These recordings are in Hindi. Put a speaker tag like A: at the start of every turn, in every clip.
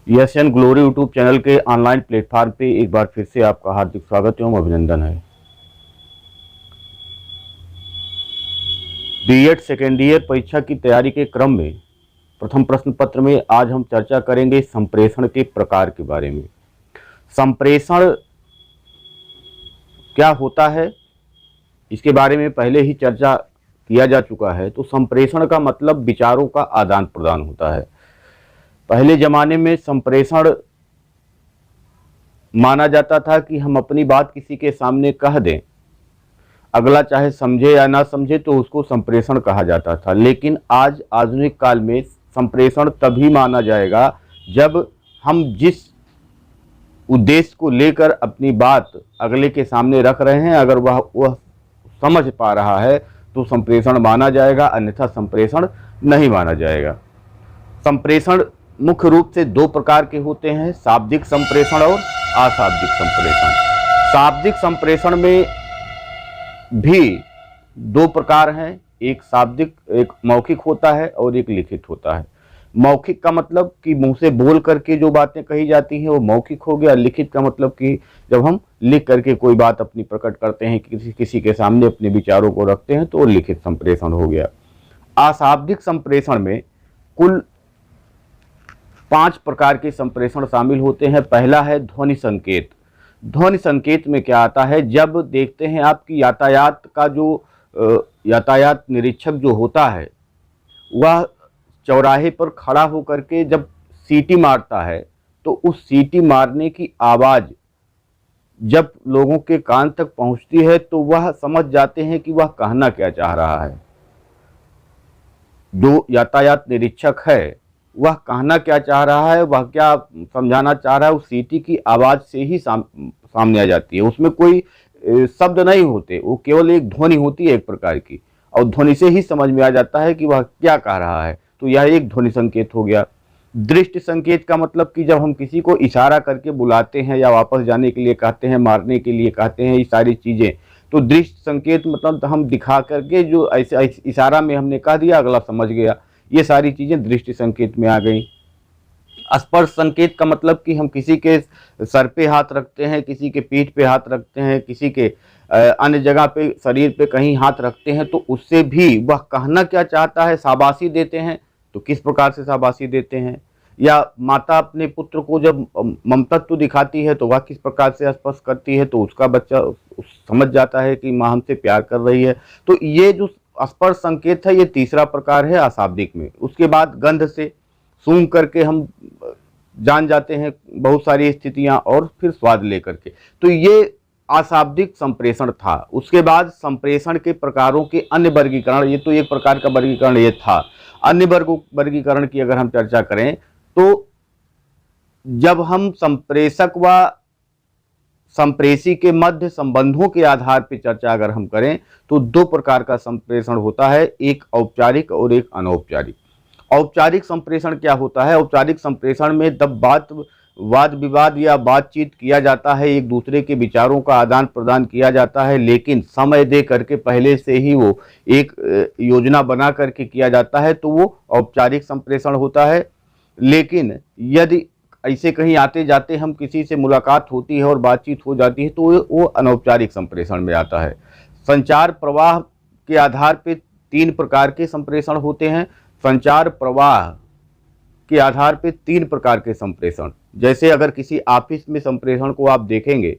A: Yes and glory YouTube channel के ऑनलाइन प्लेटफॉर्म पे एक बार फिर से आपका हार्दिक स्वागत एवं अभिनंदन है। बीएड सेकेंड ईयर परीक्षा की तैयारी के क्रम में प्रथम प्रश्न पत्र में आज हम चर्चा करेंगे संप्रेषण के प्रकार के बारे में। संप्रेषण क्या होता है इसके बारे में पहले ही चर्चा किया जा चुका है। तो संप्रेषण का मतलब विचारों का आदान प्रदान होता है। पहले जमाने में संप्रेषण माना जाता था कि हम अपनी बात किसी के सामने कह दें, अगला चाहे समझे या ना समझे तो उसको संप्रेषण कहा जाता था। लेकिन आज आधुनिक काल में संप्रेषण तभी माना जाएगा जब हम जिस उद्देश्य को लेकर अपनी बात अगले के सामने रख रहे हैं, अगर वह समझ पा रहा है तो संप्रेषण माना जाएगा, अन्यथा संप्रेषण नहीं माना जाएगा। संप्रेषण मुख्य रूप से दो प्रकार के होते हैं, शाब्दिक संप्रेषण और अशाब्दिक संप्रेषण। शाब्दिक संप्रेषण में भी दो प्रकार हैं, एक शाब्दिक एक मौखिक होता है और एक लिखित होता है। मौखिक का मतलब कि मुंह से बोल करके जो बातें कही जाती हैं वो मौखिक हो गया। लिखित का मतलब कि जब हम लिख करके कोई बात अपनी प्रकट करते हैं, किसी के सामने अपने विचारों को रखते हैं तो लिखित संप्रेषण हो गया। अशाब्दिक संप्रेषण में कुल 5 प्रकार के संप्रेषण शामिल होते हैं। पहला है ध्वनि संकेत। ध्वनि संकेत में क्या आता है, जब देखते हैं आपकी यातायात का जो यातायात निरीक्षक जो होता है वह चौराहे पर खड़ा होकर के जब सीटी मारता है तो उस सीटी मारने की आवाज़ जब लोगों के कान तक पहुंचती है तो वह समझ जाते हैं कि वह कहना क्या चाह रहा है। जो यातायात निरीक्षक है वह कहना क्या चाह रहा है, वह क्या समझाना चाह रहा है, उस सीटी की आवाज़ से ही सामने आ जाती है। उसमें कोई शब्द नहीं होते, वो केवल एक ध्वनि होती है एक प्रकार की, और ध्वनि से ही समझ में आ जाता है कि वह क्या कह रहा है। तो यह एक ध्वनि संकेत हो गया। दृष्टि संकेत का मतलब कि जब हम किसी को इशारा करके बुलाते हैं या वापस जाने के लिए कहते हैं, मारने के लिए कहते हैं, ये सारी चीज़ें, तो दृष्टि संकेत मतलब हम दिखा करके जो ऐसे इशारा में हमने कह दिया अगला समझ गया, ये सारी चीज़ें दृष्टि संकेत में आ गई। स्पर्श संकेत का मतलब कि हम किसी के सर पे हाथ रखते हैं, किसी के पीठ पे हाथ रखते हैं, किसी के अन्य जगह पे शरीर पे कहीं हाथ रखते हैं, तो उससे भी वह कहना क्या चाहता है। शाबाशी देते हैं तो किस प्रकार से शाबाशी देते हैं, या माता अपने पुत्र को जब ममतत्व दिखाती है तो वह किस प्रकार से स्पर्श करती है, तो उसका बच्चा समझ जाता है कि माँ हमसे प्यार कर रही है। तो ये जो स्पर्श संकेत है ये तीसरा प्रकार है अशाब्दिक में। उसके बाद गंध से सूंघ करके हम जान जाते हैं बहुत सारी स्थितियां, और फिर स्वाद लेकर के। तो ये अशाब्दिक संप्रेषण था। उसके बाद संप्रेषण के प्रकारों के अन्य वर्गीकरण, ये तो एक प्रकार का वर्गीकरण ये था। अन्य वर्गीकरण की अगर हम चर्चा करें तो जब हम संप्रेषक व संप्रेषी के मध्य संबंधों के आधार पर चर्चा अगर हम करें तो दो प्रकार का संप्रेषण होता है, एक औपचारिक और एक अनौपचारिक। औपचारिक संप्रेषण क्या होता है, औपचारिक संप्रेषण में जब वाद विवाद या बातचीत किया जाता है, एक दूसरे के विचारों का आदान प्रदान किया जाता है, लेकिन समय दे करके पहले से ही वो एक योजना बना करके किया जाता है, तो वो औपचारिक संप्रेषण होता है। लेकिन यदि ऐसे कहीं आते जाते हम किसी से मुलाकात होती है और बातचीत हो जाती है तो वो अनौपचारिक संप्रेषण में आता है। संचार प्रवाह के आधार पर 3 प्रकार के संप्रेषण होते हैं। संचार प्रवाह के आधार पर 3 प्रकार के संप्रेषण, जैसे अगर किसी ऑफिस में संप्रेषण को आप देखेंगे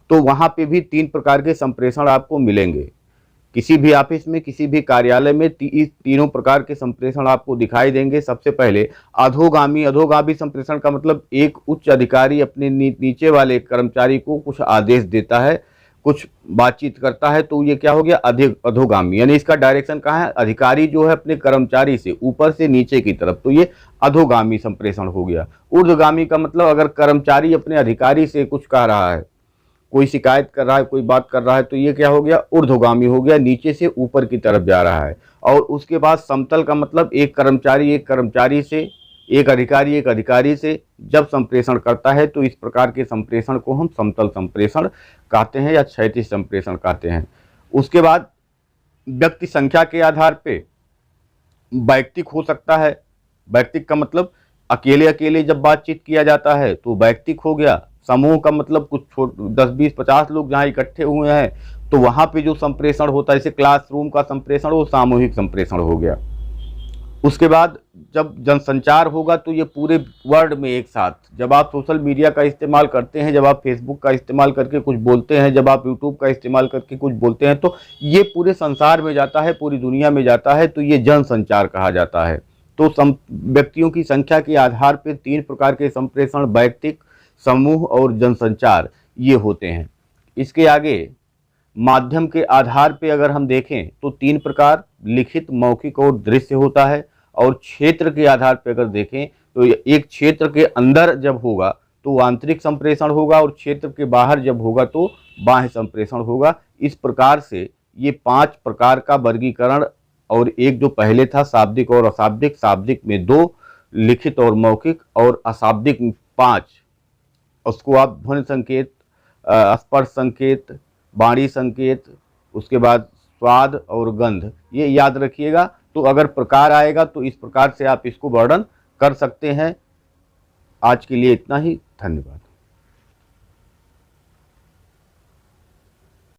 A: तो वहाँ पे भी 3 प्रकार के संप्रेषण आपको मिलेंगे। किसी भी ऑफिस में, किसी भी कार्यालय में तीनों प्रकार के संप्रेषण आपको दिखाई देंगे। सबसे पहले अधोगामी संप्रेषण का मतलब एक उच्च अधिकारी अपने नीचे वाले कर्मचारी को कुछ आदेश देता है, कुछ बातचीत करता है, तो ये क्या हो गया, अधोगामी। यानी इसका डायरेक्शन कहाँ है, अधिकारी जो है अपने कर्मचारी से ऊपर से नीचे की तरफ, तो ये अधोगामी संप्रेषण हो गया। ऊर्ध्वगामी का मतलब अगर कर्मचारी अपने अधिकारी से कुछ कह रहा है, कोई शिकायत कर रहा है, कोई बात कर रहा है, तो ये क्या हो गया, ऊर्ध्वगामी हो गया, नीचे से ऊपर की तरफ जा रहा है। और उसके बाद समतल का मतलब एक कर्मचारी से, एक अधिकारी से जब संप्रेषण करता है तो इस प्रकार के संप्रेषण को हम समतल संप्रेषण कहते हैं या क्षैतिज संप्रेषण कहते हैं। उसके बाद व्यक्ति संख्या के आधार पे वैयक्तिक हो सकता है। वैयक्तिक का मतलब अकेले अकेले जब बातचीत किया जाता है तो वैयक्तिक हो गया। समूह का मतलब कुछ 10 20 50 लोग जहाँ इकट्ठे हुए हैं तो वहां पे जो संप्रेषण होता है, जैसे क्लासरूम का संप्रेषण, वो सामूहिक संप्रेषण हो गया। उसके बाद जब जनसंचार होगा तो ये पूरे वर्ल्ड में एक साथ, जब आप सोशल मीडिया का इस्तेमाल करते हैं, जब आप फेसबुक का इस्तेमाल करके कुछ बोलते हैं, जब आप यूट्यूब का इस्तेमाल करके कुछ बोलते हैं, तो ये पूरे संसार में जाता है, पूरी दुनिया में जाता है, तो ये जनसंचार कहा जाता है। तो व्यक्तियों की संख्या के आधार पर 3 प्रकार के संप्रेषण, वैयक्तिक, समूह और जनसंचार, ये होते हैं। इसके आगे माध्यम के आधार पे अगर हम देखें तो 3 प्रकार, लिखित, मौखिक और दृश्य होता है। और क्षेत्र के आधार पे अगर देखें तो एक क्षेत्र के अंदर जब होगा तो आंतरिक संप्रेषण होगा, और क्षेत्र के बाहर जब होगा तो बाह्य संप्रेषण होगा। इस प्रकार से ये 5 प्रकार का वर्गीकरण, और एक जो पहले था शाब्दिक और अशाब्दिक, शाब्दिक में 2, लिखित और मौखिक, और अशाब्दिक में 5। उसको आप ध्वनि संकेत, स्पर्श संकेत, वाणी संकेत, उसके बाद स्वाद और गंध, ये याद रखिएगा। तो अगर प्रकार आएगा तो इस प्रकार से आप इसको वर्णन कर सकते हैं। आज के लिए इतना ही, धन्यवाद।